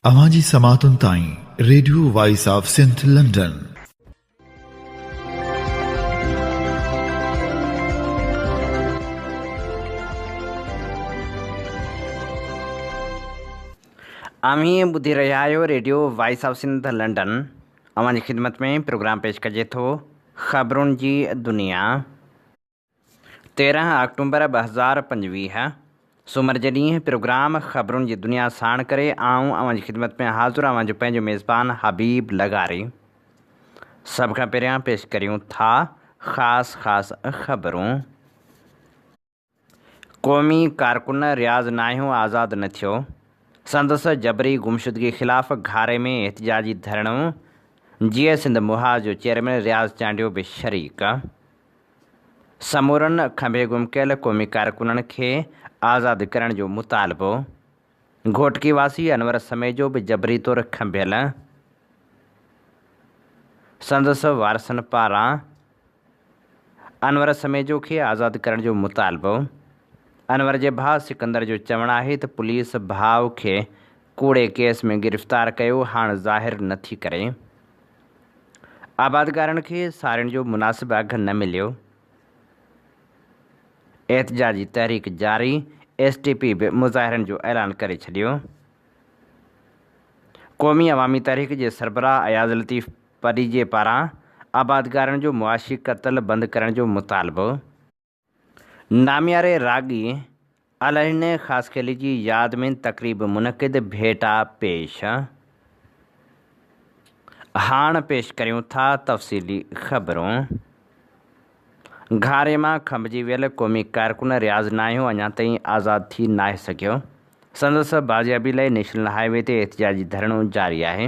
अवांजी समातुन ताईं radio voice of Sindh London. आम्ही ॿुधी रहिया आहियो radio voice of Sindh London. अवांजी ख़िदमत में प्रोग्राम पेश कजे थो ख़बरुनि जी दुनिया। 13 अक्टूबर 2025 सूमर जे ॾींहुं प्रोग्राम ख़बरुनि जी दुनिया साण करे आऊं अवांजी ख़िदमत में हाज़िर आहियां जो पंहिंजो मेज़बान हबीब लगारी। सभ खां पहिरियां पेश करियूं था ख़ासि ख़बरूं। क़ौमी कारकुन रियाज़ नाहियो आज़ादु न थियो। संदसि जबरी गुमशुदगी ख़िलाफ़ घारे में एहतिजाजी धरणो। जीए सिंध मुहाज़ जो चेयरमैन रियाज़ चांडियो बि शरीक। समूरनि खंभे गुम कयल क़ौमी कारकुननि खे आज़ादु करण जो मुतालबो। घोटकी वासी अनवर समेजो बि जबरी तौर खंभियल। संदसि वारसनि पारां अनवर समेजो खे आज़ादु करण जो मुतालबो। अनवर जे भाउ सिकंदर जो चवणु आहे त पुलिस भाउ खे कूड़े केस में गिरफ़्तार कयो हाणे ज़ाहिर नथी करे। आबादकारनि खे साड़ियुनि जो मुनासिब अघु न मिलियो। एहतिजाजी तहरीक जारी। STP बि मुज़ाहिरनि जो ऐलान करे छॾियो। क़ौमी अवामी तहरीक जे सरबराह अयाज़ लतीफ़ परी जे पारां आबादकारनि जो मुआशी क़त्ल बंदि करण जो मुतालबो। नामियारे रागी अलहिन ख़ासखेली जी यादि में तक़रीब मुनक़िद भेटा पेश। हाणे पेश करियूं था तफ़सीली ख़बरूं। घारे मां खंभिजी वियल क़ौमी कारकुन रियाज़ नाहियो अञा ताईं आज़ादु थी नाहे सघियो। संदसि बाज़ियाबी लाइ नेशनल हाईवे ते एहतिजाजी धरणो जारी आहे।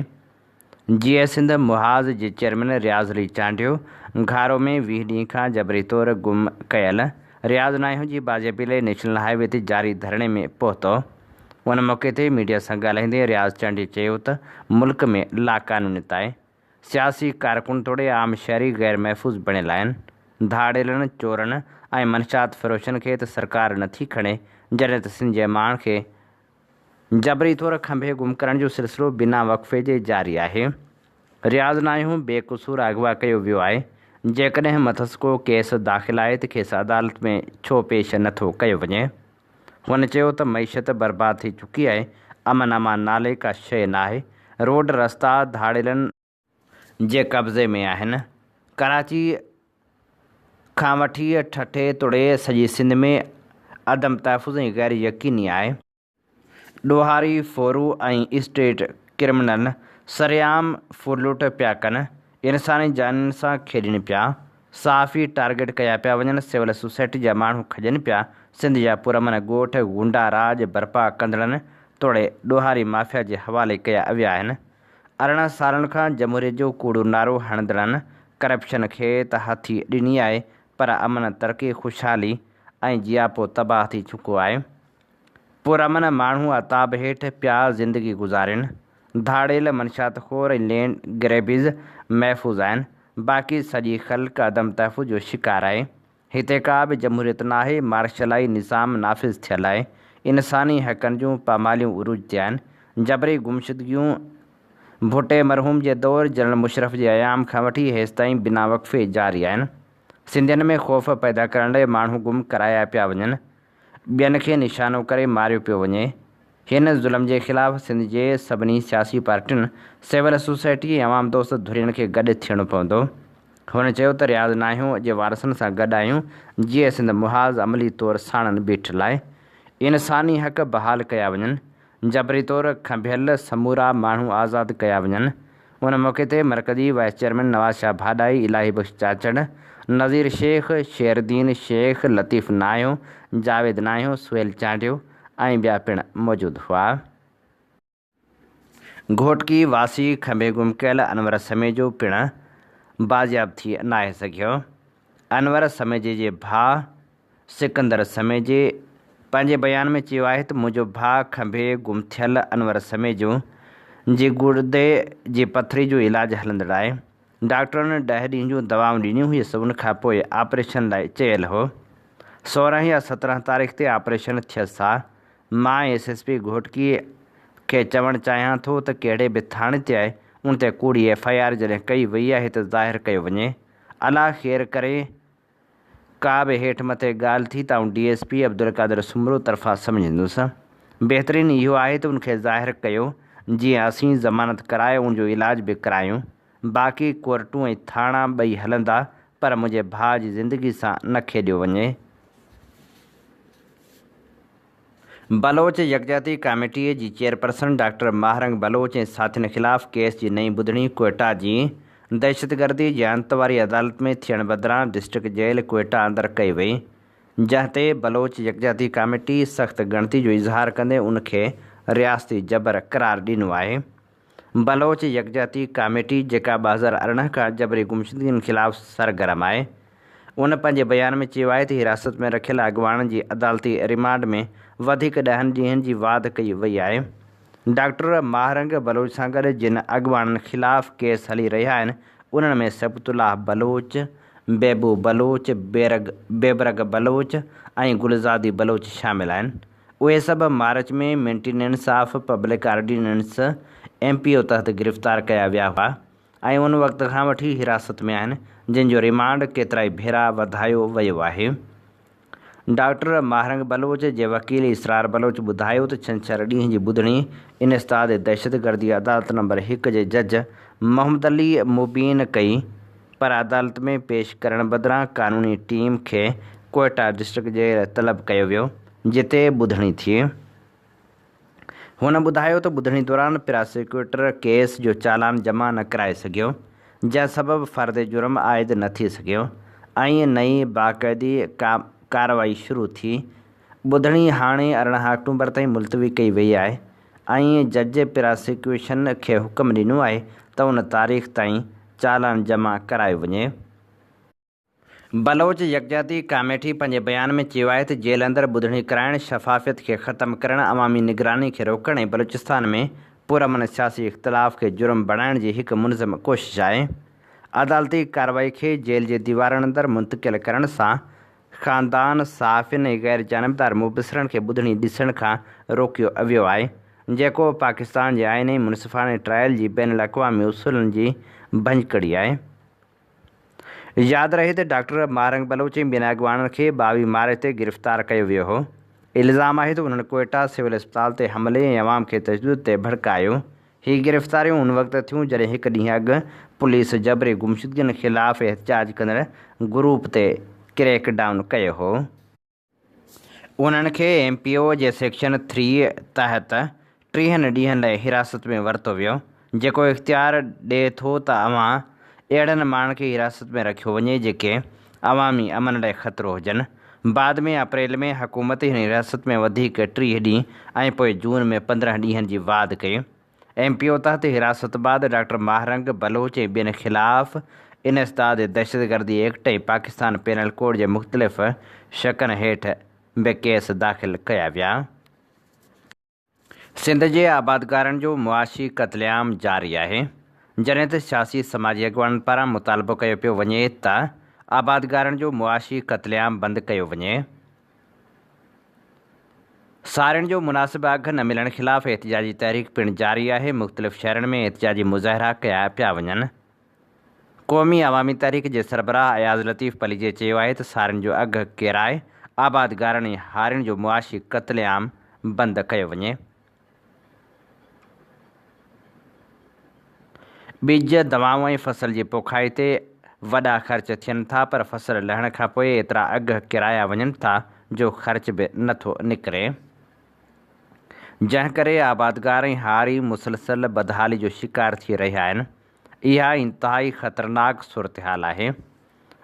जीए सिंध मुहाज़ जे चेयरमैन रियाज़ अली चांडियो घारो में 20 ॾींहं खां जबरी तौर गुम कयल रियाज़ नाहियो जी बाज़ियाबी लाइ नेशनल हाईवे ते जारी धरणे में पहुतो। उन मौक़े ते मीडिया सां ॻाल्हाईंदे रियाज़ चांडियो चयो त मुल्क में लाक़ानूनियत आहे। सियासी कारकुन तोड़े आम शहरी गैर महफ़ूज़ बणियल आहिनि। धाड़ेलनि चोरनि ऐं मंशात फ़रोशनि खे त सरकार नथी खणे, जॾहिं त सिंध जे माण्हुनि खे जबरी तौर खंभे गुम करण जो सिलसिलो बिना वक़फ़े जे जारी आहे। रियाज़ नाहियो बेक़सूर अगवा कयो वियो आहे। जेकॾहिं मथसि को केस दाख़िल आहे त खेसि अदालत में छो पेश नथो कयो वञे। हुन चयो त मईशत बर्बादु थी चुकी आहे। अमन अमान नाले का शइ नाहे। रोड रस्ता धाड़ेलनि जे कब्ज़े में आहिनि। कराची खां वठी ठठे तुड़े सॼी सिंध में अदम तहफ़ुज़ ऐं गैर यकीनी आहे। ॾोहारी फोरू ऐं स्ट्रीट क्रिमिनल सरेआम फुरलूट पिया कनि। इंसानी जानुनि सां खेॾनि पिया। सहाफ़ी टारगेट कया पिया वञनि। सिविल सोसाइटी जा माण्हू खॼनि पिया। सिंध जा पुरमन ॻोठ गुंडा राज बर्पा कंदड़नि तोड़े ॾोहारी माफ़िया जे हवाले कया विया आहिनि। 18 सालनि खां जमहूरियत जो कूड़ो नारो हणंदड़नि करप्शन खे त हथी ॾिनी आहे, पर अमन तरक़ी ख़ुशहाली ऐं जियापो तबाह थी चुको आहे। पुरमन माण्हू अताब हेठि पिया ज़िंदगी गुज़ारिन। धाड़ेल मनशातखोर ऐं लैंड ग्रैबिज़ महफ़ूज़ आहिनि। बाक़ी सॼी ख़ल्क़ अदम तहफ़ुज़ जो शिकार आहे। हिते का बि जमहूरियत नाहे। मार्शलाई निज़ाम नाफ़िज़ थियल आहे। इंसानी हक़नि जूं पामालियूं उरूज ते आहिनि। जबरी गुमशुदगियूं भुटे मरहूम जे दौर जनरल मुशरफ जे अयाम खां वठी हेसि ताईं बिना वक़फ़े जारी आहिनि। सिंधियुनि में ख़ौफ़ पैदा करण लाइ माण्हू गुम कराया पिया वञनि। ॿियनि खे निशानो करे मारियो पियो वञे। हिन ज़ुल्म जे ख़िलाफ़ सिंध जे सभिनी सियासी पार्टियुनि, सिविल सोसाइटी ऐं अवाम दोस्त धुरियुनि खे गॾु थियणो पवंदो। हुन चयो त रियाज़ नाहियो जे वारसनि सां गॾु आहियूं। जीए सिंध मुहाज़ अमली तौर साणनि बीठल आहे। इंसानी हक़ बहाल कया वञनि। जबरी तौर खंभियल समूरा माण्हू आज़ादु कया वञनि। उन मौक़े ते मरकज़ी वाइस चेयरमैन नवाज़ शाह भाॾाई, इलाही बख़्श चाचड़, नज़ीर शेख, शेरदीन शेख, लतीफ़ नाहियो, जावेद नाहियो, सुहेल चांडियो ऐं ॿिया पिणु मौजूदु हुआ। घोटकी वासी खंभे गुम कयल अनवर समेजो पिणु बाज़ियाब थी नाहे सघियो। अनवर समेजे जे भाउ सिकंदर समेजे पंहिंजे बयान में चयो आहे त मुंहिंजो भाउ खंभे गुम थियल अनवर समेजो जी गुर्दे जी पथरी जो इलाजु हलंदड़ आहे। डॉक्टरनि 10 ॾींहं जूं दवाऊं ॾिनियूं हुयूं। उन खां पोइ ऑपरेशन लाइ चयल हो। 16 या 17 तारीख़ ते ऑपरेशन थियसि हा। मां SSP घोटकी खे चवणु चाहियां थो त कहिड़े बि थाणे ते आहे उन ते कूड़ी FIR जॾहिं कई वई आहे त ज़ाहिर कयो वञे। अला ख़ैर करे का बि हेठि मथे ॻाल्हि थी त DSP अब्दुल कादिर सुमरो तरफ़ां सम्झंदुसि। बहितरीनु इहो आहे त उनखे ज़ाहिर कयो जीअं असीं ज़मानत कराए उनजो इलाज बि करायूं। बाक़ी कोर्टूं ऐं थाणा ॿई हलंदा पर मुंहिंजे भाउ जी ज़िंदगी सां न खेॾियो वञे। बलोच यकजाती कमेटीअ जी चेयरपर्सन डॉक्टर महारंग बलोच ऐं साथियुनि ख़िलाफ़ केस जी नई ॿुधणी कोयटा जी दहशतगर्दी जे अंत वारी अदालत में थियण बदिरां डिस्ट्रिक्ट जेल कोयटा अंदरि कई वई, जंहिं ते बलोच यकजाती कमेटी सख़्त ॻणती जो इज़हार कंदे उनखे रियासती जबर क़रार ॾिनो आहे। बलोच यकजाती कमेटी जेका 2018 खां जबरी गुमशुदगियुनि ख़िलाफ़ सरगर्म आहे, उन पंहिंजे बयान में चयो आहे त हिरासत में रखियल अॻवाननि जी अदालती रिमांड में वधीक 10 ॾींहंनि जी वाध कई वई आहे। डॉक्टर महारंग बलोच सां गॾु जिन अॻवाननि ख़िलाफ़ केस हली रहिया आहिनि उन्हनि में सबतुल्लाह बलोच, बेबू बलोच, बेबरग बलोच ऐं गुलज़ादी बलोच शामिल आहिनि। उहे सभु मार्च में maintenance of public ordinance MPO तहत गिरफ़्तार कया विया हुआ ऐं उन वक़्त खां वठी हिरासत में आहिनि, जिन जो रिमांड केतिराई भेरा वधायो वियो आहे। डॉक्टर महारंग बलोच जे वकील इसरार बलोच ॿुधायो त छंछरु ॾींहं जी ॿुधणी इन्सदाद दहशतगर्दी अदालत नंबर 1 जे जज मोहम्मद अली मुबीन कई, पर अदालत में पेश करण बदिरां क़ानूनी टीम खे कोयटा डिस्ट्रिक्ट जेल तलब कयो वियो, जिते ॿुधणी थी। हुन ॿुधायो त ॿुधणी दौरान प्रोसिक्यूटर केस जो चालान जमा न कराए सघियो, जंहिं सबबि फ़र्द जुर्म आइद न थी सघियो ऐं नई बाक़ाइदी कार्रवाई शुरू थी। ॿुधणी हाणे 18 अक्टूबर ताईं मुलतवी कई वई आहे ऐं जज प्रोसिक्यूशन खे हुकुम ॾिनो आहे त उन तारीख़ ताईं चालान जमा करायो वञे। बलोच यकजाती कमेटी पंहिंजे बयान में चयो आहे त जेल अंदरि ॿुधणी कराइण, शफ़ाफ़ियत खे ख़तमु करणु, अवामी निगरानी खे रोकणु ऐं बलूचिस्तान में पुरअमन सियासी इख़्तिलाफ़ खे जुर्म बणाइण जी हिकु मुनज़म कोशिश आहे। अदालती कार्रवाई खे जेल जे दीवारनि अंदरि मुंतक़िल करण सां ख़ानदान, सहाफ़ियुनि ऐं गैर जानबदार मुबसरनि खे ॿुधणी ॾिसण खां रोकियो वियो आहे, जेको पाकिस्तान जे आईन ऐं मुनसिफ़ाने ट्रायल जी बैन अल-अक़वामी उसूलनि जी भञकड़ी आहे। यादि रहे त डॉक्टर महारंग बलोच ऐं ॿिनि अॻवाननि खे 22 मार्च ते गिरफ़्तार कयो वियो हो। इल्ज़ाम आहे त उन्हनि कोयटा सिविल अस्पताल ते हमले ऐं अवाम खे तशदुद ते भड़कायो। हीअ गिरफ़्तारियूं उन वक़्तु थियूं जॾहिं हिकु ॾींहुं अॻु पुलिस जबरी गुमशुदगियुनि ख़िलाफ़ एहतजाज कंदड़ ग्रुप ते क्रैक डाउन कयो हो। उन्हनि खे MPO जे सेक्शन 3 तहत 30 ॾींहंनि लाइ हिरासत में वरितो वियो, जेको इख़्तियार ॾिए थो त अव्हां अहिड़नि माण्हुनि खे हिरासत में रखियो वञे जेके अवामी अमन लाइ ख़तरो हुजनि। बाद में अप्रैल में हुकूमत हिन हिरासत में वधीक 30 ॾींहं ऐं पोइ जून में 15 ॾींहंनि जी वाध कई। MPO तहत हिरासत बाद डॉक्टर महारंग बलोच ऐं ॿियनि ख़िलाफ़ इन्सदाद दहशतगर्दी एक्ट ऐं पाकिस्तान पेनल कोड जे मुख़्तलिफ़ शकनि हेठि बि केस दाख़िल कया विया। सिंध जे आबादकारनि जो मुआशी क़त्लेआम जारी आहे, जॾहिं त सियासी समाजी अॻवाननि पारां मुतालबो कयो पियो वञे त आबादकारनि जो मुआशी क़त्लेआम बंदि कयो वञे। साड़ियुनि जो मुनासिब अघु न मिलण ख़िलाफ़ एहतिजाजी तहरीक पिणु जारी आहे। मुख़्तलिफ़ शहरनि में एहतिजाजी मुज़ाहिरा कया पिया वञनि। क़ौमी अवामी तहरीक जे सरबराह अयाज़ लतीफ़ पलीजे चयो आहे त साड़ियुनि जो अघु किराए, आबादकारनि ऐं हारियुनि जो मुआशी क़त्लेआम बंदि कयो वञे। ॿिज, दवाऊं ऐं फसल जी पोखाई ते वॾा ख़र्च थियनि था, पर फसल लहण खां पोइ एतिरा अघु किराया वञनि था जो ख़र्च बि नथो निकिरे, जंहिं करे आबादकार ऐं हारी मुसलसल बदहाली जो शिकार थी रहिया आहिनि। इहा इंतिहाई ख़तरनाक सूरत हाल आहे।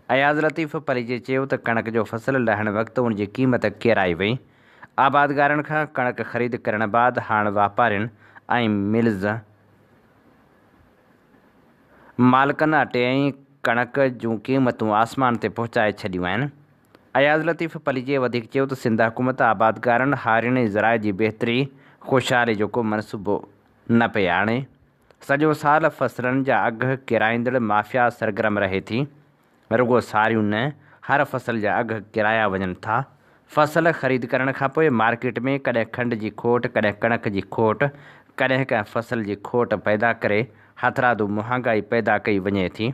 अयाज़ लतीफ़ पलीजे चयो त कणक जो फसल लहण वक़्तु उनजी क़ीमत किराई वई। आबादकारनि खां कणक ख़रीद करण बैदि हाणे वापारियुनि ऐं मिल्स मालिकनि अटे ऐं कणक जूं क़ीमतूं आसमान ते पहुचाए छॾियूं आहिनि। अयाज़ लतीफ़ पलीजे वधीक चयो त सिंध हुकूमत आबादकारनि, हारियुनि ऐं ज़राए जी बहितरी ख़ुशहाली जो को मनसूबो न पई आणे। सॼो साल फसलनि जा अघु किराईंदड़ माफ़िया सरगर्म रहे थी। रुगो साड़ियूं न, हर फसल जा अघु किराया वञनि था। फसल ख़रीद करण खां पोइ मार्केट में कॾहिं खंड जी खोट, कॾहिं कणक जी खोट, कॾहिं कंहिं फसल जी खोट पैदा करे हथरादू महांगाई पैदा कई वञे थी।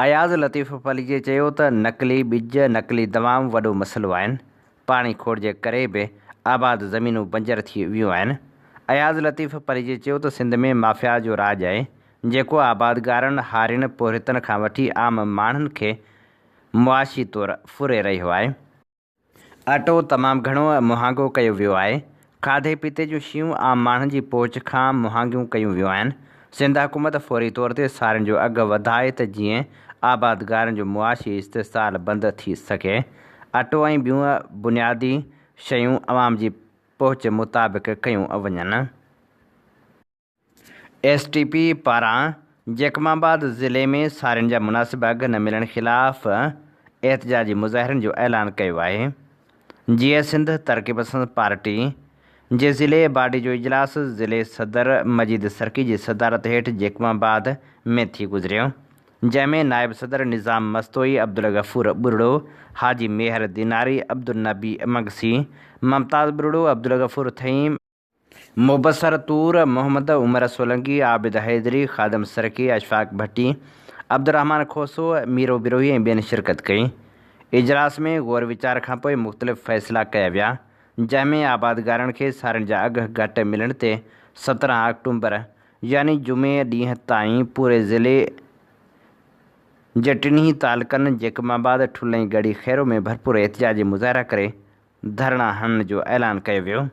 अयाज़ लतीफ़ पलीअ चयो त नकली ॿिज नकली दवाऊं वॾो मसइलो आहिनि। पाणी खोड़ जे करे बि आबाद ज़मीनूं बंजर थी वियूं आहिनि। अयाज़ लतीफ़ पलीअ चयो त सिंध में माफ़िया जो राज आहे जेको आबादगारनि हारियुनि पोरितनि खां वठी आम माण्हुनि खे मुआशी तौरु फुरे रहियो आहे। अटो तमामु घणो महांगो कयो वियो आहे। खाधे पीते जूं शयूं आम माण्हुनि जी पहुच खां महांगियूं कयूं वियूं आहिनि। सिंध हुकूमत फौरी तौर ते सारियुनि जो अघु वधाए त जीअं आबादगारनि जो मुआशी इस्तेसाल बंदि थी सघे। अटो ऐं ॿियूं बुनियादी शयूं अवाम जी पहुच मुताबिक़ कयूं वञनि। STP पारां जैकमाबाद ज़िले में सारियुनि जा मुनासिब अघ न मिलण ख़िलाफ़ एहतजाजी मुज़ाहिरनि जो ऐलान कयो आहे। जीअं सिंध तरक़ी पसंद पार्टी जे ज़िले बाडी जो इजलास ज़िले सदर मजीद सरकी जी सदारत हेठि जैकमाबाद में थी गुज़रियो, जंहिंमें नायब सदर निज़ाम मस्तोई, अब्दुल गफ़ूर बुरड़ो, हाजी मेहर दीनारी, अब्दुल नबी मगसी, ममताज़ बुरड़ो, अब्दुल गफ़ूर थईं, मुबसर तूर, मोहम्मद उमर सोलंकी, आबिद हैदरी, ख़ादम सरकी, अशफाक भट्टी, अब्दुर्रहमान खोसो, मीरो बिरोही ऐं ॿियनि शिरकत कई। इजलास में गौर वीचार खां पोइ मुख़्तलिफ़ फ़ैसिला कया विया, जंहिंमें आबादगारनि खे सारियुनि जा अघ घटि मिलण ते 17 अक्टूबर यानी जुमे ॾींहं ताईं पूरे ज़िले जे टिन्ही तालुक़नि जैकमाबाद, ठुल ऐं गढ़ी खैरो में भरपूर एहतजाजी मुज़ाहिरा करे धरणा हणण जो ऐलान कयो वियो।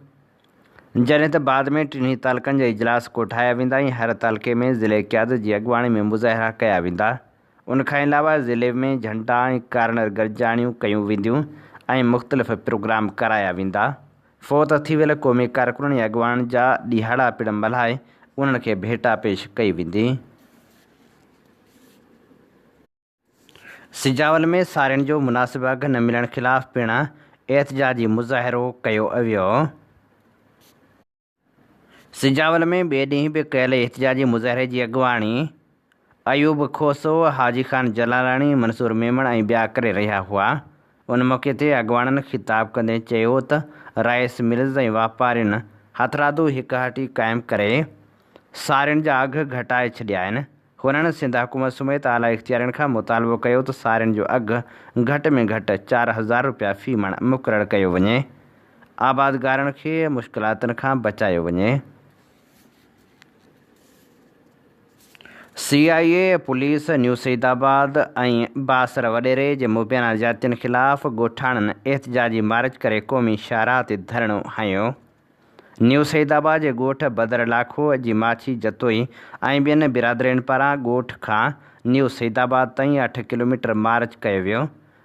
जॾहिं त बाद में टिन्ही तालुक़नि जा इजलास कोठाया वेंदा ऐं हर तालुक़े में ज़िले क़यादत जी अॻुवाणी में मुज़ाहिरा कया वेंदा। उनखां अलावा ज़िले में झंडा ऐं कार्नर गरजाणियूं कयूं वेंदियूं ऐं मुख़्तलिफ़ प्रोग्राम कराया वेंदा। फ़ौत थी वियल क़ौमी कारकुननि ऐं अॻुवाणनि जा ॾीहाड़ा पिण मल्हाए उन्हनि खे भेटा पेश कई वेंदी। सिजावल में सारियुनि जो मुनासिब अघ न मिलण ख़िलाफ़ पिण एहतजाजी मुज़ाहिरो कयो वियो। सिजावल में ॿिए ॾींहुं बि कयल एहतजाजी मुज़ाहिरे जी अॻुवाणी अयूब खोसो, हाजी ख़ान जलालाणी, मंसूर मेमण ऐं ॿिया करे रहिया हुआ। उन मौक़े ते अॻुवाणनि ख़िताब कंदे चयो त राइस मिल्स ऐं वापारियुनि हथरादू हिकहटी क़ाइमु करे सारियुनि जा अघ घटाए छॾिया आहिनि। हुननि सिंध हुकूमत समेत आला इख़्तियारनि खां मुतालबो कयो त सारियुनि जो अघु घटि में घटि 4000 रुपया फ़ी मण मुक़ररु कयो वञे। आबादगारनि खे मुश्किलातुनि खां बचायो वञे। CIA पुलिस न्यू सईदाबाद ऐं बासर वॾेरे जे मुबैना ज़ातियुनि ख़िलाफ़ ॻोठाणनि एहतजाजी मार्च करे क़ौमी शाहराह ते धरणो हंयो। न्यू सईदाबाद जे ॻोठ बदर लाखो जी माछी जतोई ऐं ॿियनि बिरादरियुनि पारां ॻोठ खां न्यू सईदाबाद ताईं 8 किलोमीटर मार्च कयो वियो,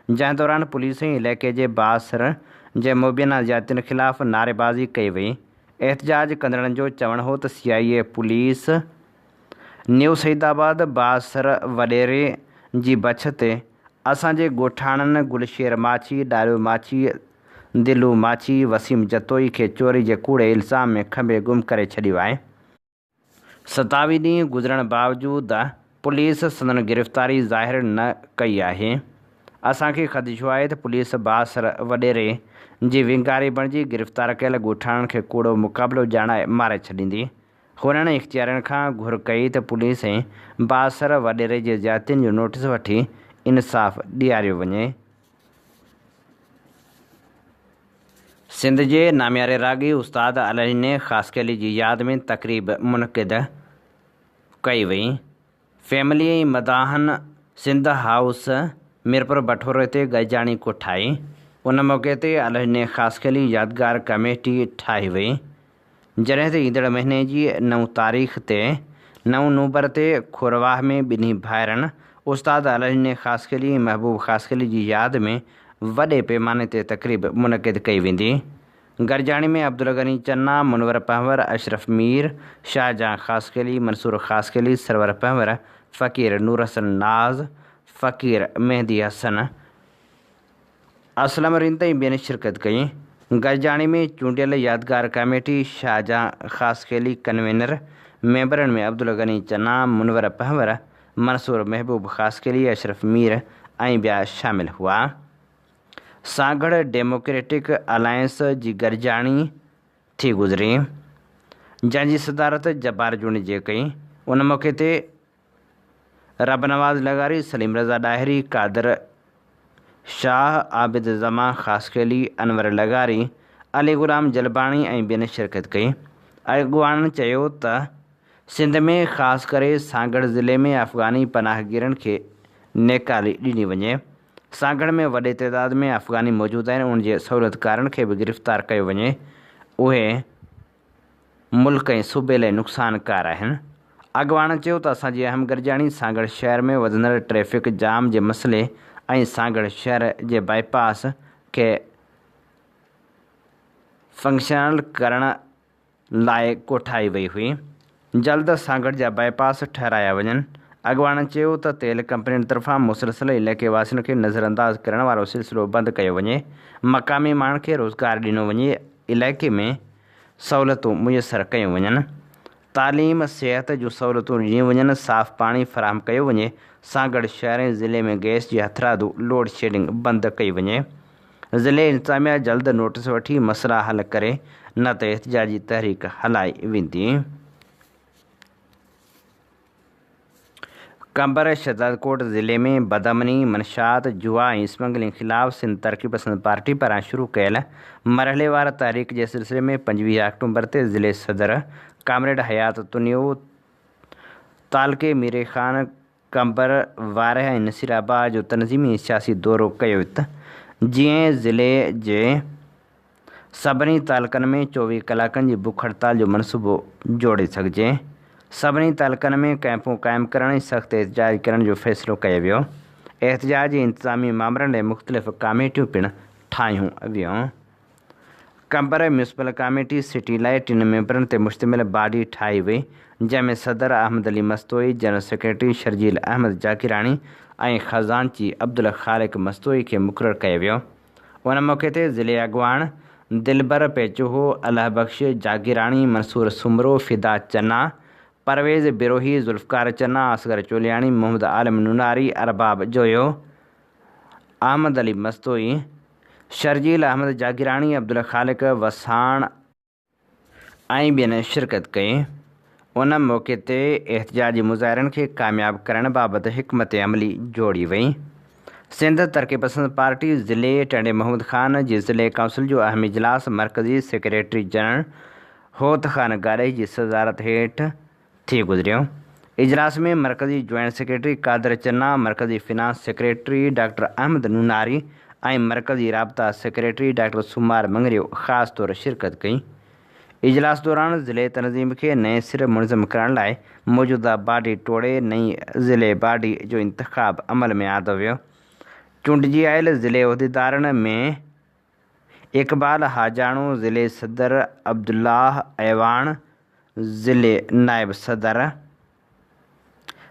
जंहिं दौरान पुलिस ऐं इलाइक़े जे बासर जे मुबैना ज़ातियुनि ख़िलाफ़ नारेबाज़ी कई वई। एहतजाज कंदड़नि जो चवणु हो त CIA पुलिस न्यू सईदाबाद बासर वॾेरे जी बछ ते असांजे ॻोठाणनि गुलशेर माछी, डारियो माछी, दिलू माछी, वसीम जतोई खे चोरी जे कूड़े इल्ज़ाम में खंभे गुम करे छॾियो आहे। 27 ॾींहं गुज़रण बावजूदि पुलिस संदन गिरफ़्तारी ज़ाहिर न कई आहे। असांखे ख़दशो आहे त पुलिस बासर वॾेरे जी विंगारी बणिजी गिरफ़्तार कयल ॻोठाणनि खे कूड़ो मुक़ाबिलो ॼाणाए मारे छॾींदी। हुननि इख़्तियारनि खां घुर कई त पुलिस ऐं बासर वॾेरे जे ज़ातियुनि जो नोटिस वठी इंसाफ़ ॾियारियो वञे। सिंध जे नामियारे रागी उस्ताद अलहने ख़ासकेली जी यादि में तक़रीब मुनक़िद कई वई। फैमिली ऐं मदाहन सिंध हाउस मीरपुर बठोरे ते गजाणी कोठाई। उन मौक़े ते अलहने ख़ासकेली यादगार कमेटी ठाही वई। जॾहिं त ईंदड़ महीने जी 9 तारीख़ ते 9 नवंबर ते खोरवाह में ॿिन्ही भाइरनि उस्ताद अलहने ख़ासकेली ऐं महबूब ख़ासकेली जी यादि में वॾे पैमाने ते तक़रीब मुनक़िद कई वेंदी। गरजाणी में अब्दुल गनी चन्ना, मुनवर power, Ashraf Mir, Shahjahan ख़ासकेली, Mansoor ख़ासकेली, server power, फ़कीर नूर हसन नाज़, फ़कीर मेहदी हसन, असलम रिंद ऐं ॿियनि शिरकत कई। गरजाणी में चूंडियल यादगार कमेटी शाहजहां ख़ासकेली कन्वेनर, मेंबरनि में अब्दुल गनी चन्ना, मुनवर पहवर, मंसूर महबूब ख़ासकेली, अशरफ मीर ऐं ॿिया शामिल हुआ। सागड़ डेमोक्रेटिक अलायंस जी गरजाणी थी गुज़री। जंहिंजी सदारत जब्बार जूनी जे कई। उन मौक़े ते रब नवाज़ लगारी, सलीम रज़ा डाहिरी, कादर शाह, आबिद ज़मा ख़ासकेली, अनवर लगारी, अली ग़ुलाम जलबाणी ऐं ॿियनि शिरकत कई। अॻुवाणनि चयो त सिंध में ख़ासि करे सागड़ ज़िले में अफ़गानी पनाहगीरनि खे नेकाली ॾिनी वञे। सागड़ में वॾे तइदाद में अफ़गानी मौजूदु आहिनि। उन जे सहूलियतकारनि खे बि गिरफ़्तार कयो वञे। उहे मुल्क ऐं सूबे लाइ नुक़सानकार आहिनि। अॻुवाणनि चयो त असांजी अहम गर्जाणी सागड़ शहर में वधंदड़ ट्रैफ़िक जाम जे मसइले ऐं सागड़ शहर जे बाईपास खे फंक्शनल करण लाइ कोठाई वई हुई। जल्द सागड़ जा बाईपास ठहिराया वञनि। अॻुवाणनि चयो त तेल कंपनियुनि तरफ़ां मुसलसल इलाइक़े वासियुनि खे नज़रअंदाज़ करण वारो सिलसिलो बंदि कयो वञे। मक़ामी माण्हुनि खे रोज़गार ॾिनो वञे। इलाइक़े में सहूलियतूं मुयसरु कयूं वञनि। तालीम सिहत जूं सहूलियतूं ॾिनियूं वञनि। साफ़ पाणी फराहम कयो वञे। सागड़ शहर ऐं ज़िले में गैस जी हथरादू लोड शेडिंग बंदि कई वञे। ज़िले इंतज़ामिया जल्द नोटिस वठी मसइला हल करे, न त एहतिजाजी तहरीक हलाई वेंदी। कंबर शहजादकोट ज़िले में बदअमनी, मनशात, जुआ ऐं स्मगलिंग ख़िलाफ़ सिंध तरक़ी पसंद पार्टी पारां शुरू कयल मरहलेवार तहरीक जे सिलसिले में 25 अक्टूबर ते ज़िले सदर कामरेड हयात तुनियो, तालके मीरे ख़ान, कंबर, वारह ऐं नसीराबाद जो तनज़ीमी सियासी दौरो कयो वियो, जीअं ज़िले जे सभिनी तालकनि में 24 कलाकनि जी बुख हड़ताल जो मनसूबो जोड़े सघिजे। सभिनी तालकनि में कैंपूं क़ाइमु करण ऐं सख़्तु एहतिजाज करण जो फ़ैसिलो कयो वियो। एहतिजाज इंतज़ामी मामलनि लाइ मुख़्तलिफ़ कमेटियूं पिणु ठाहियूं वियूं। कंबर म्यूनिसिपल कमेटी सिटी लाइ 3 मेंबरनि ते मुश्तमिल बॉडी ठाही वई, जंहिंमें सदर अहमद अली मस्तोई, जनरल सेक्रेटरी शर्जील अहमद जाकिराणी ऐं ख़ज़ानची अब्दुल ख़ालिक मस्तोई खे मुक़ररु कयो वियो। उन मौक़े ते ज़िले अॻुवाण दिलबर पेचुहो, अलाह बख़्श जागिराणी, मंसूर सुमरो, फ़िदा चन्ना, परवेज़ बिरोही, ज़ुल्फ़कार चन्ना, असगर चोलियाणी, मोहम्मद आलम नूनारी, अरबाब जोयो, अहमद अली मस्तोई, शर्जील अहमद जागिराणी, अब्दुल ख़ालिक वसाण ऐं ॿियनि शिरकत कई। उन मौक़े ते एहतिजाजी मुज़ाहिरनि खे कामयाबु करण बाबति हिकमत अमली जोड़ी वई। सिंध तरक़ी पसंद पार्टी ज़िले टंडे महमूद ख़ान जी ज़िले काउंसिल जो अहम इजलास मरकज़ी सेक्रेटरी जनरल होत ख़ान गाॾई जी सदारत हेठि थी गुज़रियो। इजलास में मरकज़ी जॉइंट सेक्रेटरी कादर चन्ना, मरकज़ी finance secretary doctor Ahmed Noonari ऐं मरकज़ी राबता सेक्रेटरी डॉक्टर सुमार मंगरियो ख़ासि तौरु शिरकत कई। इजलास दौरान ज़िले तनज़ीम खे नए सिरे मुनज़म करण लाइ मौजूदा बॉडी टोड़े नई ज़िले बॉडी जो इंतख़ाब अमल में आंदो वियो। चूंडिजी आयल ज़िले उहिदेदारनि में इक़बाल हाजाणो ज़िले सदर, अब्दुल्लाह ऐवान ज़िले नायब सदर,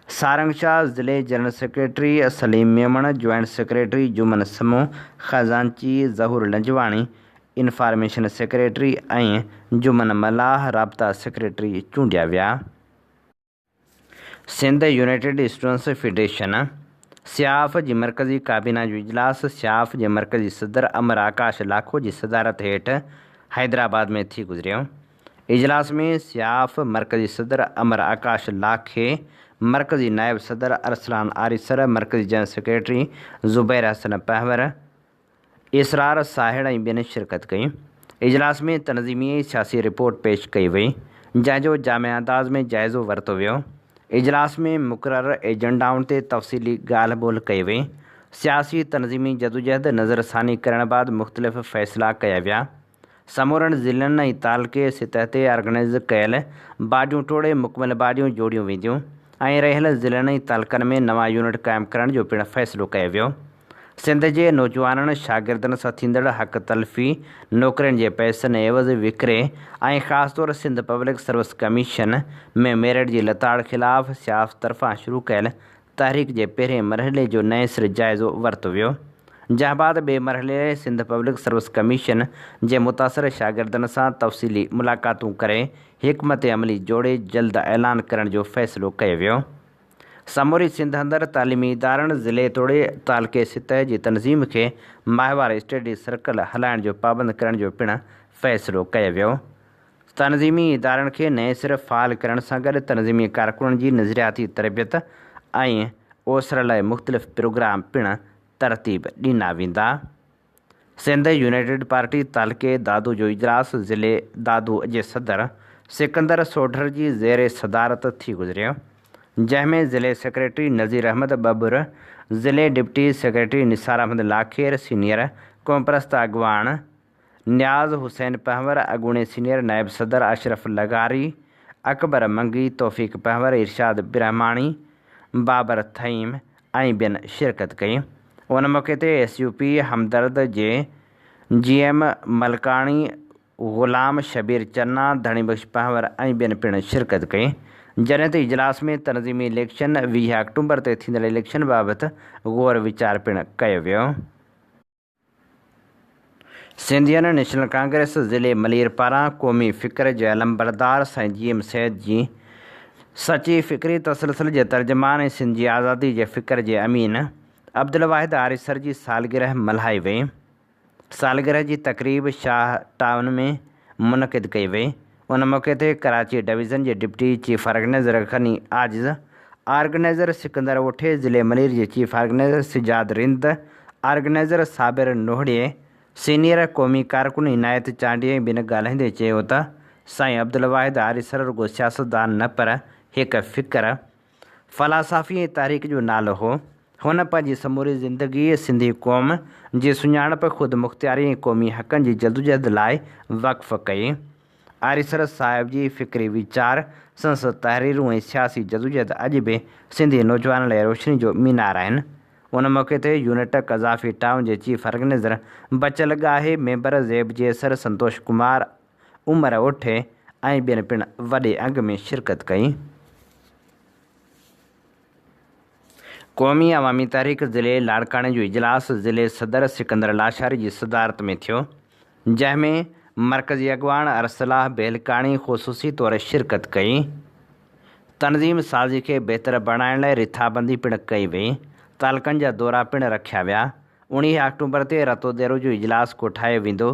सारंगशाह ज़िले general secretary, Salim Memon joint secretary, Juman समूह ख़ज़ानची, ज़हूर लंजवाणी इंफॉर्मेशन सेक्रेटरी ऐं जुमन मलाह राबता सेक्रेटरी चूंडिया विया। सिंध यूनाइटेड स्टूडेंट्स फेडरेशन सियाफ़ जी मरकज़ी काबीना जो इजलास सियाफ़ जे मरकज़ी सदर अमर आकाश लाखो जी सदारत हेठि हैदराबाद में थी गुज़रियो। इजलास में सियाफ़ मरकज़ी सदर अमर आकाश लाखे, मरकज़ी नायब सदर अरसलान आरिसर, मरकज़ी general secretary Zubair Hasan power, इसरार साहिड़ ऐं ॿियनि शिरकत कई। इजलास में तनज़ीमी ऐं सियासी रिपोर्ट पेश कई वई, जंहिंजो जामे अंदाज़ में जाइज़ो वरितो वियो। इजलास में मुक़ररु एजेंडाउनि ते तफ़सीली ॻाल्हि ॿोल्हि कई वई। सियासी तनज़ीमी जदोजहद नज़रसानी करण बैदि मुख़्तलिफ़ फ़ैसिला कया विया। समूरनि ज़िलनि ऐं तालके सतह ते ऑर्गेनाइज़ कयल बाडियूं टोड़े मुकमल बाडियूं जोड़ियूं वेंदियूं ऐं रहियल ज़िलनि ऐं तालकनि में नवां यूनिट क़ाइमु करण जो पिणु फ़ैसिलो कयो वियो। सिंध जे नौजवाननि शागिर्दनि सां थींदड़ हक़ तलफ़ी, नौकरियुनि जे पैसनि एवज़ विकिरे ऐं ख़ासि तौरु सिंध पब्लिक सर्विस कमीशन में मेरिट जी लताड़ ख़िलाफ़ सियाफ़ तरफ़ां शुरू कयल तहरीक जे पहिरें मरहले जो नए सिरे जाइज़ो वरितो वियो, जंहिं बैदि ॿिए मरहले सिंध पब्लिक सर्विस कमीशन जे मुतासिर शागिर्दनि सां तफ़सीली मुलाक़ातूं करे हिकमत अमली जोड़े जल्द ऐलान करण जो फ़ैसिलो कयो वियो। समूरी सिंध अंदरि तालीमी इदारनि ज़िले तोड़े तालके सतह जी तनज़ीम खे माहिवार स्टडी सर्कल हलाइण जो पाबंद करण जो पिणु फ़ैसिलो कयो वियो। तनज़ीमी इदारनि खे नए सिर फ़ाल करण सां गॾु तनज़ीमी कारकुननि जी नज़रियाती तरबियत ऐं ओसर लाइ मुख़्तलिफ़ प्रोग्राम पिणु तरतीब ॾिना वेंदा। सिंध यूनाइटेड पार्टी तालके दादू जो इजलास ज़िले दादू जे सदर सिकंदर सोढर जी ज़ेर सदारत थी गुज़रियो, जंहिंमें ज़िले सेक्रेटरी नज़ीर अहमद बबुर, ज़िले डिप्टी सेक्रेटरी निसार अहमद लाखेर, senior क़ौमपरस्त अगवान Niyaz Hussain power, अगूणे senior नायब सदर अशरफ लगारी, अकबर मंगी, तौफ़ीक़ पहवर, इरशाद ब्रह्माणी, बाबर थईम ऐं ॿियनि शिरकत कई। उन मौक़े ते SUP हमदर्द जे GM मलकाणी, ग़ुलाम शबीर चन्ना, धणी बख्श पहवर ऐं ॿियनि पिणु शिरकत कई। जॾहिं त इजलास में तनज़ीमी इलेक्शन 20 अक्टूबर ते थींदड़ इलेक्शन बाबति ग़ौर वीचार पिणु कयो वियो। सिंधियन नेशनल कांग्रेस ज़िले मलीर पारां क़ौमी फ़िक्र जे अलमबरदार साईं GM सैद जी सची फ़िक्री तसलसल जे तर्जमान ऐं सिंध जी आज़ादी जे फ़िक्र जे अमीन अब्दुल वाहिद आरिसर जी सालगिरह मल्हाई वई। सालगिरह जी तक़रीब शाह टाउन में मुनक़िद कई वई। उन मौक़े ते कराची डिवीज़न जे deputy chief organiser Ghani Ajiz, organiser Sikandar ओठे, ज़िले मलीर जे chief organiser Sajjad Rind, organiser Sabir नोहड़िए, सीनियर क़ौमी कारकुन इनायत चांडिए ॿिनि ॻाल्हाईंदे चयो त साईं अब्दुल वाहिद आरिसर रुॻो सियासतदान न पर हिकु फ़िक्र, फ़लासफ़ी ऐं तारीख़ जो नालो हो। हुन पंहिंजी समूरी ज़िंदगी सिंधी क़ौम जी सुञाणप, ख़ुदि मुख़्तियारी ऐं क़ौमी हक़नि जी जदोजहद लाइ वक़्फ़ कई। आरिसर साहिब जी फ़िक्री वीचार, संसद तहरीरूं ऐं सियासी जदोजहद अॼु बि सिंधी नौजवान लाइ रोशनी जो मीनार आहिनि। उन मौक़े ते यूनिट क़ज़ाफ़ी टाउन जे चीफ ऑर्गेनाइज़र बचल गाहे, मेंबर ज़ेब जेसर, संतोष कुमार, उमर ओठे ऐं ॿियनि पिणु वॾे अंग में शिरकत कई। क़ौमी अवामी तहरीक ज़िले लाड़काणे जो इजलास ज़िले सदर सिकंदर लाशारी जी सदारत में थियो, जंहिंमें मरकज़ी अगवान अरसलाह बेलकाणी ख़ुसूसी तौर शिरकत कई। तनज़ीम साज़ी खे बहितर बणाइण लाइ रिथाबंदी पिणु कई वई। तालकनि जा दौरा पिणु रखिया विया। 19 अक्टूबर ते रतोदेरो जो इजलास कोठायो वेंदो।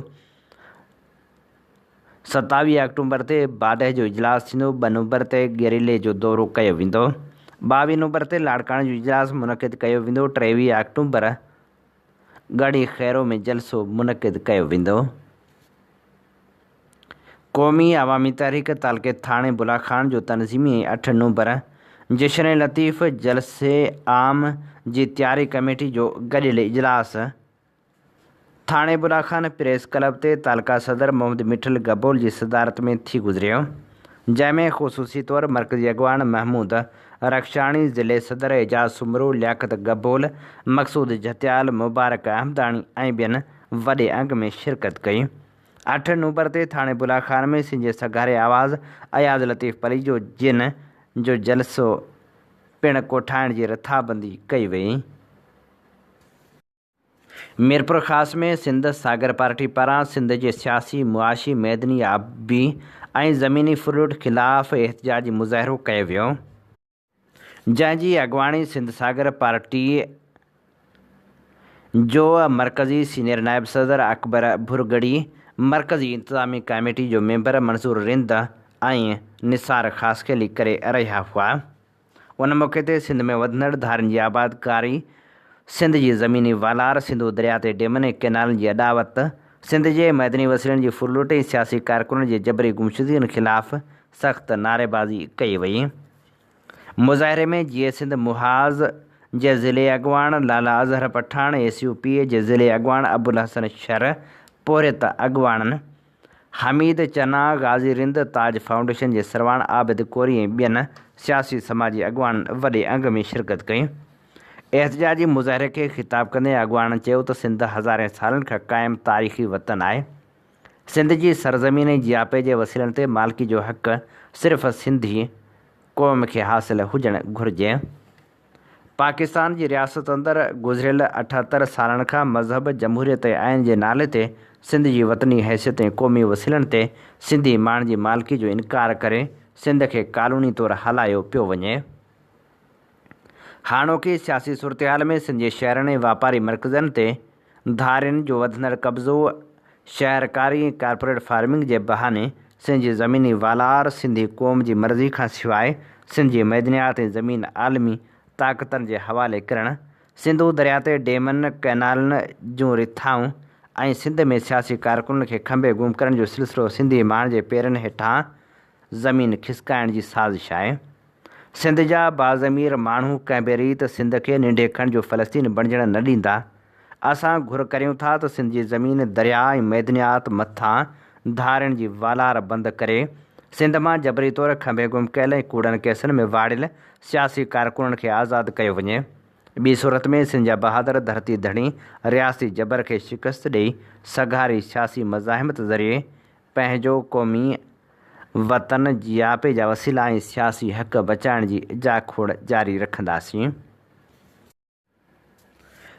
27 अक्टूबर ते बाडह जो इजलास थींदो। 2 नवंबर ते गेरिले जो दौरो कयो वेंदो। 22 नवंबर ते लाड़काणे जो इजलास मुनक़िद कयो वेंदो। 23 अक्टूबर गढ़ी खैरो में जलसो मुनक़िद कयो वेंदो। क़ौमी अवामी तहरीक तालके थाणे बुलाखान जो तनज़ीमी 8 नवंबर जश्न लतीफ़ जलसे आम जी तयारी कमेटी जो गॾियल इजलास थाणे बुलाखान प्रेस क्लब ते तालका सदर मोहम्मद मिठल गबोल जी सदारत में थी गुज़रियो, जंहिंमें ख़ुसूसी तौर मरकज़ी अगवान महमूद रक्षाणी, ज़िले सदर एजाज़ सुमरू, लियाकत गबोल, मक़सूद जतियाल, मुबारक अहमदाणी ऐं ॿियनि वॾे अंग में शिरकत कई। 8 नवंबर ते थाणे बुलाखान में सिंध सगारे आवाज़ अयाज़ लतीफ़ पली जो जिन जो जलसो पिणु कोठाइण जी रिथाबंदी कई वई। मीरपुर ख़ासि में सिंध सागर पार्टी पारां सिंध जे सियासी, मुआशी, मैदनी, आबी ऐं ज़मीनी फ़ुरूट ख़िलाफ़ एहतिजाजी मुज़ाहिरो कयो वियो, जंहिंजी अॻुवाणी सिंध सागर पार्टी जो मरकज़ी सीनियर नायब सदर अकबर भुरगड़ी, मरकज़ी इंतज़ामी कमेटी जो मेंबर मंसूर रिंद ऐं निसार ख़ासखेली करे रहिया हुआ। उन मौक़े ते सिंध में वधंदड़ धारनि जी आबादकारी, सिंध जी ज़मीनी वालार, सिंधू दरिया ते डेमनि ऐं कैनालनि जी अॾावत, सिंध जे मैदनी वसीलनि जी फुरलूट ऐं सियासी कारकुननि जे जबरी गुमशुदगियुनि ख़िलाफ़ सख़्त नारेबाज़ी कई वई। मुज़ाहिरे में जीए सिंध मुहाज़ जे ज़िले अॻवान लाला अज़हर पठाण, SUP जे ज़िले अॻवान अबुल हसन शर, पोरियत अॻवाननि हमीद चना, गाज़ी रिंद, ताज फाउंडेशन जे सरवाण आबिद कोरी ऐं ॿियनि सियासी समाजी अॻवाननि वॾे अंग में शिरकत कई। एहतिजाजी मुज़ाहिरे खे ख़िताब कंदे अॻवाननि चयो त सिंध हज़ारे सालनि खां क़ाइमु तारीख़ी वतन आहे। सिंध जी सरज़मीन ऐं जियापे जे वसीलनि ते मालिकी जो हक़ सिर्फ़ु सिंधी क़ौम खे हासिलु हुजणु घुरिजे। पाकिस्तान जी रियासत अंदरि गुज़िरियल 78 सालनि खां मज़हब, जमहूरियत ऐं आइन जे नाले ते सिंध जी वतनी हैसियत ऐं क़ौमी वसीलनि ते सिंधी माण्हुनि जी मालिकी जो इनकार करे सिंध खे क़ानूनी तौरु हलायो पियो वञे। हाणोकी सियासी सूरतहाल में सिंध जे शहरनि ऐं वापारी मर्कज़नि ते धारियुनि जो वधंदड़ कब्ज़ो, शहरकारी ऐं कारपोरेट फार्मिंग जे बहाने सिंध जी ज़मीनी वालार सिंधी क़ौम जी मर्ज़ी खां सवाइ सिंध जी मैदनियात ऐं ज़मीन आलमी ताक़तनि जे हवाले करणु, सिंधू दरिया ते डेमनि कैनालनि जूं रिथाऊं ऐं सिंध में सियासी कारकुननि खे खंभे गुम करण जो सिलसिलो सिंधी माण्हुनि जे पेरनि हेठां ज़मीन खिसकाइण जी साज़िश आहे। सिंध जा बाज़मीर माण्हू कंहिं बि रीति सिंध खे निंढे खंड जो फ़लस्तीन बणिजण न ॾींदा। असां घुर करियूं था त सिंध जी ज़मीन दरिया ऐं मैदनियात मथां धारनि जी वालार बंदि करे सिंध मां जबरी तौरु खंभे गुम कयल ऐं कूड़नि केसनि में वाड़ियल सियासी कारकुननि खे आज़ादु कयो वञे। ॿी सूरत में सिंध जा बहादुर धरती धणी रियासी जबर खे शिकस्त ॾेई सघारी सियासी मज़ाहिमत ज़रिए पंहिंजो क़ौमी वतन जियापे जा वसीला ऐं सियासी हक़ बचाइण जी जाखोड़ जारी रखंदासीं।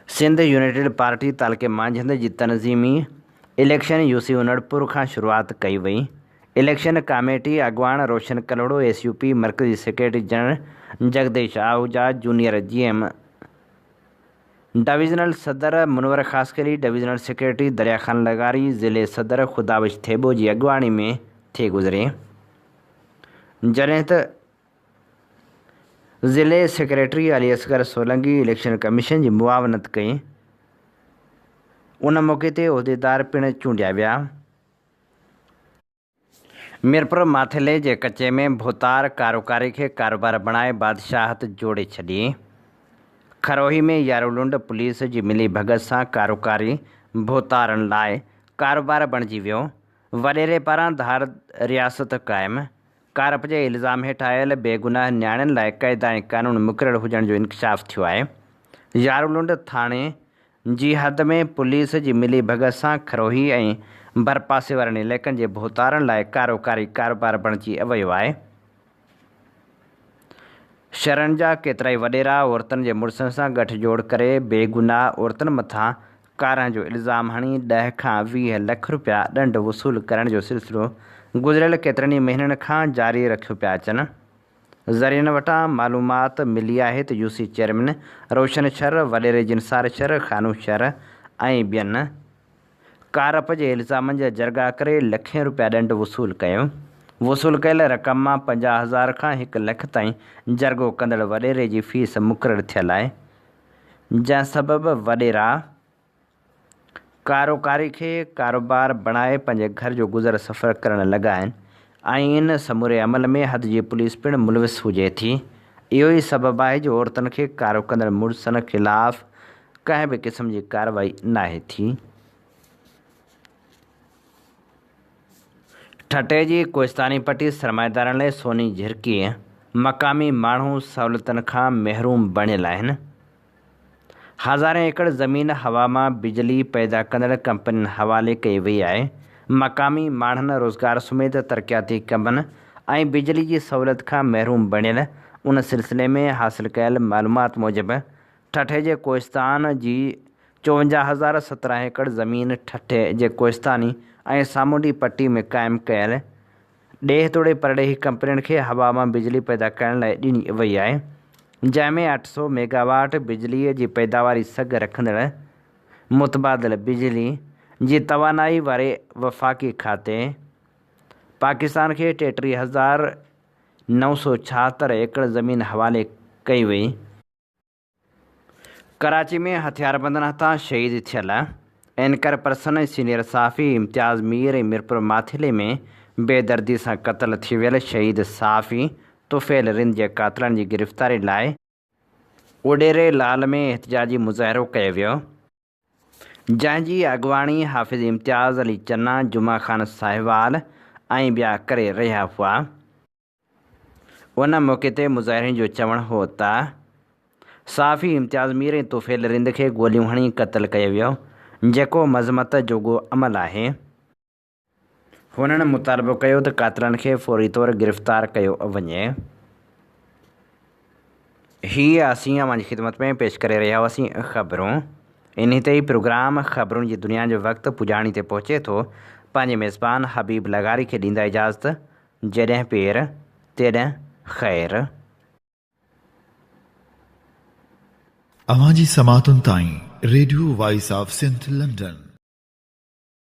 सिंध यूनाइटेड पार्टी तालके मांझंद जी तनज़ीमी इलेक्शन यूसी उनड़पुर खां शुरूआति कई वई। इलेक्शन कमेटी अॻुवाण रोशन कलोड़ो, SUP मर्कज़ी secretary general Jagdish Ahuja, junior GM divisional सदर मुनवर ख़ासकली, डिवीज़नल सेक्रेटरी दरिया ख़ान लगारी, ज़िले सदर खुदाबश थेबो जी अॻुवाणी में थी गुज़रे, जॾहिं त ज़िले secretary Ali Asghar Solangi election commission जी मुआवनत कई। उन मौक़े ते उहिदेदार पिणु चूंडिया विया। मीरपुर माथेले जे कचे में भोतार कारोकारी खे कारोबार बणाए बादशाहत जोड़े छॾी। खरोही में यारूलुंड पुलिस जी मिली भगत सां कारोकारी भोतारनि लाइ कारोबार बणिजी वियो। वॾेरे पारां धार रियासत क़ाइमु, कारप जे इल्ज़ाम हेठि आयल बेगुनाह नियाणियुनि लाइ क़ाइदा ऐं क़ानून मुक़ररु हुजण जो इंकशाफ़ थियो आहे। यारूलुंड थाणे जी हद में पुलिस जी मिली भगत सां खरोही ऐं भरपासे वारनि इलाइक़नि जे भोतारनि लाइ कारोकारी कारोबार बणिजी वियो आहे। शहरनि जा केतिराई वॾेरा औरतुनि जे मुड़ुसनि सां गठजोड़ करे बेगुनाह औरतुनि मथां कारण जो इल्ज़ाम हणी 10 खां 20 लख रुपया ॾंड वसूल करण जो सिलसिलो गुज़िरियल केतिरनि ई महीननि खां जारी रखियो पिया अचनि। ज़रियनि वटां मालूमात मिली आहे त UC चेयरमैन रोशन शर, वॾेरे जिनसार शर, खानू शर ऐं ॿियनि कारप जे इल्ज़ामनि जा जरगा करे लखें रुपया ॾंड वसूल कयो। वसूल कयल रक़म मां 50,000 खां 1 लख ताईं जरगो कंदड़ वॾेरे जी फीस मुक़ररु थियल आहे, जंहिं सबबि वॾेरा कारोकारी खे कारोबार बणाए पंहिंजे घर जो गुज़र सफ़र करणु लॻा आहिनि ऐं इन समूरे अमल में हद जी पुलिस पिणु मुलविस हुजे थी। इहो ई सबबु आहे जो औरतुनि खे कारो कंदड़ मुड़ुसनि ख़िलाफ़ कंहिं बि क़िस्म जी कार्रवाई नाहे थी। ठटे जी कोहिस्तानी पटी सरमाएदारनि लाइ सोनी झिरकी, मक़ामी माण्हू सहूलियतुनि खां महरूम बणियल आहिनि। हज़ारें एकड़ ज़मीन हवा मां बिजली पैदा कंदड़ कंपनियुनि हवाले कई वई आहे। मक़ामी माण्हुनि रोज़गार समेत तरक़ियाती कमनि ऐं बिजली जी सहूलियत खां महरूम बणियल उन सिलसिले में हासिल कयल मालूमात मूजिबि ठठे जे कोहिस्तान जी 54,017 एकड़ ज़मीन ठठे जे कोहिस्तानी ऐं सामूंडी पट्टी में क़ाइमु कयल ॾेह तोड़े परॾेही कंपनियुनि खे हवा मां बिजली पैदा करण लाइ ॾिनी वई आहे, जंहिंमें 800 मेगावाट बिजलीअ जी पैदावारी सघ रखंदड़ मुतबादिल बिजली जी तवानाई वारे वफ़ाक़ी खाते पाकिस्तान खे 33,976 एकड़ ज़मीन हवाले कई वई। कराची में हथियारबंदनि हथां शहीद थियल एंकर पर्सन सीनियर सहाफ़ी इम्तियाज़ मीर ऐं मीरपुर माथिले में बेदर्दी सां क़त्ल थी वियल शहीद सहाफ़ी तुफ़ैल रिंद जे क़ातिलनि जी गिरफ़्तारी लाइ उडेरे लाल में एहतिजाजी मुज़ाहिरो कयो वियो, जंहिंजी अॻुवाणी हाफ़िज़ इम्तियाज़ अली चन्ना, जुमा ख़ान साहिवाल ऐं ॿिया करे रहिया हुआ। उन मौक़े ते मुज़ाहिरीन जो चवणु हो त सहाफ़ी इम्तियाज़ मीर ऐं तुफ़ैल रिंद खे गोलियूं हणी क़त्ल कयो वियो, जेको मज़मत जोॻो अमल आहे। हुननि मुतालबो कयो त क़ातिलनि खे फ़ौरी तौरु गिरफ़्तार कयो वञे। हीअ असीं अव्हां जी ख़िदमत में पेश करे रहिया हुआसीं ख़बरूं। इन ते ई प्रोग्राम ख़बरुनि जी दुनिया जो वक़्तु पुॼाणी ते पहुचे थो। पंहिंजे मेज़बान हबीब लगारी खे ॾींदा इजाज़त। जॾहिं पेर तेॾहिं ख़ैर। अवां जी समातुनि ताईं radio voice of Sindh London